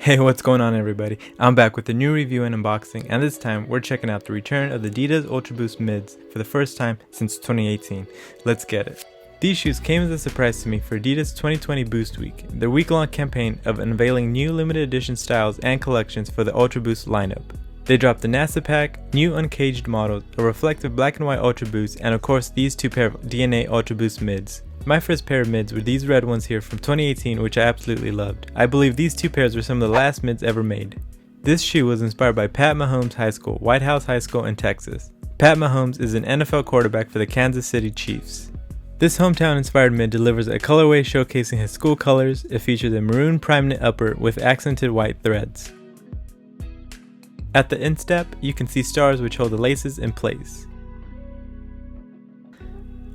Hey, what's going on everybody? I'm back with a new review and unboxing, and this time we're checking out the return of the Adidas Ultraboost Mids for the first time since 2018. Let's get it. These shoes came as a surprise to me for Adidas 2020 Boost Week, their week-long campaign of unveiling new limited edition styles and collections for the Ultraboost lineup. They dropped the NASA pack, new uncaged models, a reflective black and white Ultraboost, and of course these two pair of DNA Ultraboost Mids. My first pair of mids were these red ones here from 2018, which I absolutely loved. I believe these two pairs were some of the last mids ever made. This shoe was inspired by Pat Mahomes High School, White House High School in Texas. Pat Mahomes is an NFL quarterback for the Kansas City Chiefs. This hometown-inspired mid delivers a colorway showcasing his school colors. It features a maroon Primeknit upper with accented white threads. At the instep, you can see stars which hold the laces in place.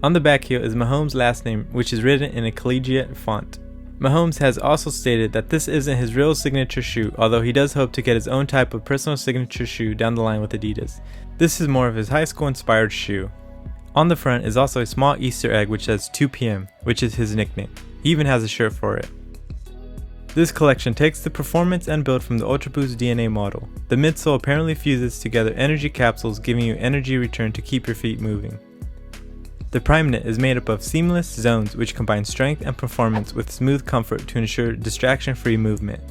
On the back heel is Mahomes' last name, which is written in a collegiate font. Mahomes has also stated that this isn't his real signature shoe, although he does hope to get his own type of personal signature shoe down the line with Adidas. This is more of his high school inspired shoe. On the front is also a small Easter egg which says 2 p.m., which is his nickname. He even has a shirt for it. This collection takes the performance and build from the Ultraboost DNA model. The midsole apparently fuses together energy capsules, giving you energy return to keep your feet moving. The Primeknit is made up of seamless zones which combine strength and performance with smooth comfort to ensure distraction-free movement.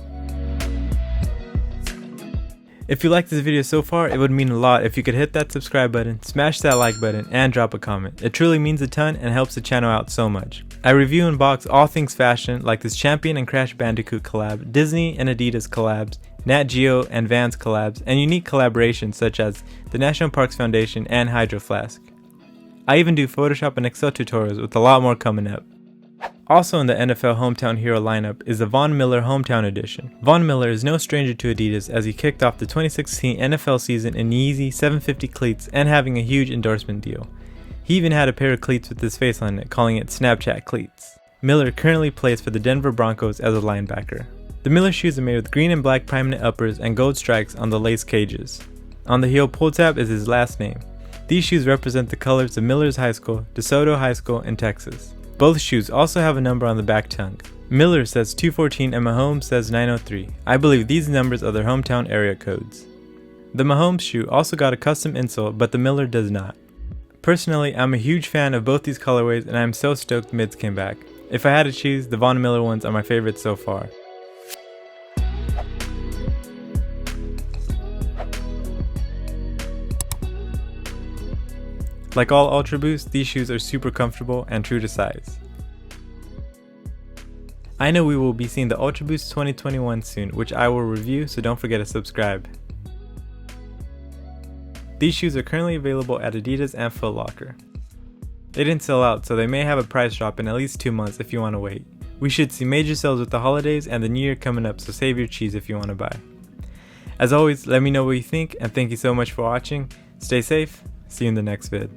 If you liked this video so far, it would mean a lot if you could hit that subscribe button, smash that like button, and drop a comment. It truly means a ton and helps the channel out so much. I review and unbox all things fashion like this Champion and Crash Bandicoot collab, Disney and Adidas collabs, Nat Geo and Vans collabs, and unique collaborations such as the National Parks Foundation and Hydro Flask. I even do Photoshop and Excel tutorials with a lot more coming up. Also in the NFL Hometown Hero lineup is the Von Miller Hometown Edition. Von Miller is no stranger to Adidas as he kicked off the 2016 NFL season in Yeezy 750 cleats and having a huge endorsement deal. He even had a pair of cleats with his face on it, calling it Snapchat cleats. Miller currently plays for the Denver Broncos as a linebacker. The Miller shoes are made with green and black Primeknit uppers and gold strikes on the lace cages. On the heel pull tab is his last name. These shoes represent the colors of Miller's high school, DeSoto High School in Texas. Both shoes also have a number on the back tongue. Miller says 214 and Mahomes says 903. I believe these numbers are their hometown area codes. The Mahomes shoe also got a custom insole, but the Miller does not. Personally, I'm a huge fan of both these colorways and I'm so stoked mids came back. If I had to choose, the Von Miller ones are my favorites so far. Like all Ultraboost, these shoes are super comfortable and true to size. I know we will be seeing the Ultraboost 2021 soon, which I will review, so don't forget to subscribe. These shoes are currently available at Adidas and Foot Locker. They didn't sell out, so they may have a price drop in at least 2 months if you want to wait. We should see major sales with the holidays and the new year coming up, so save your cheese if you want to buy. As always, let me know what you think, and thank you so much for watching. Stay safe, see you in the next vid.